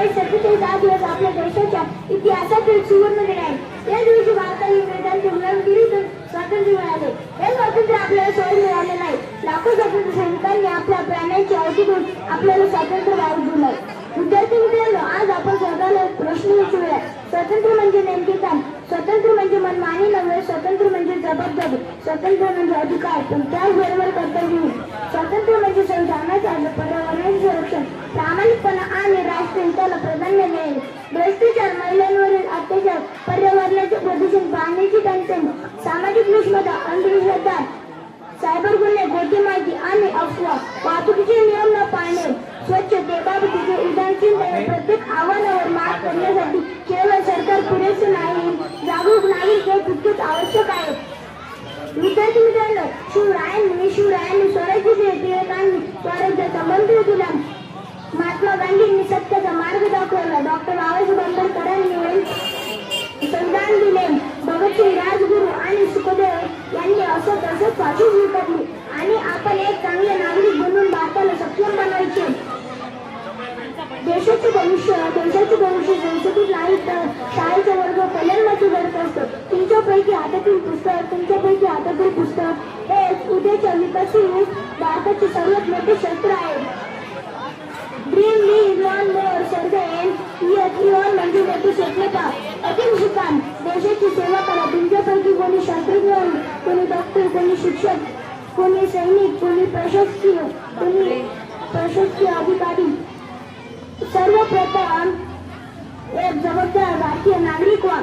17 दिवस आपल्या देशाच्या इतिहासातील सुवर्ण दिन आहे. या दिवशी भारताला इंग्रजांच्या गुलामगिरीतून स्वातंत्र्य मिळाले. हे स्वातंत्र्य आपल्याला सहज मिळाले नाही. लाखो स्वातंत्र्य सैनिकांनी आपल्या प्राणांची आहुती देऊन आपल्याला स्वातंत्र्य मिळवून दिले. विद्यार्थी मित्रांनो, आज आपण स्वतःला प्रश्न विचारूया. स्वातंत्र्य म्हणजे नेमके काय? स्वातंत्र्य म्हणजे मनमानी नव्हे. स्वातंत्र्य म्हणजे जबाबदारी. स्वातंत्र्य म्हणजे अधिकार, पण त्याचबरोबर कर्तव्य. स्वातंत्र्य म्हणजे संविधानाचे आदर, पर्यावरणाचे संरक्षण, प्रामाणिकपणा आणि राष्ट्रहिताला प्राधान्य देणे. भ्रष्टाचार, महिलांवरील अत्याचार, पर्यावरणाचे प्रदूषण, पाण्याची टंचाई, सामाजिक विषमता, अंधश्रद्धा, सायबर गुन्हे, खोटी माहिती आणि अफवा, वाहतुकीचे नियम न पाळणे, स्वच्छतेबाबतीचे उदासीनतेने प्रत्येक आव्हानावर मात करण्यासाठी केवळ सरकार पुरेसे नाही, जागरूक नागरिक हे तितकेच आवश्यक आहे. विद्यार्थी मित्रांनो, शिवरायांनी स्वराज्य टिळकांनी स्वराज्याचा मंत्र दिला. महात्मा गांधींनी सत्याचा मार्ग दाखवला. डॉक्टर बाबासाहेब आंबेडकरांनी संविधान दिले. भगतसिंग, राजगुरू आणि सुखदेव यांनी असं फाशी स्वीकारली. आणि आपण एक चांगले नागरिक बनवून भारताला सक्षम बनवायचे. देशाचे भविष्य संसदेत नाही तर शाळेचा वर्ग कलमाची गरज असतो. तुमच्यापैकी हातातील पुस्तक हे उद्याच्या विकसित भारताचे सर्वात मोठे शस्त्र आहे. ड्रीम लीग लॉन मोर सर्वेन इयन म्हणजे मोठे स्वप्नता. अतिम शिका, देशाची सेवा करा. तुमच्यापैकी कोणी शास्त्रज्ञ, कोणी डॉक्टर, कोणी शिक्षक, कोणी सैनिक, कोणी प्रशासकीय अधिकारी. सर्वप्रथम एक जबाबदार भारतीय नागरिक व्हा.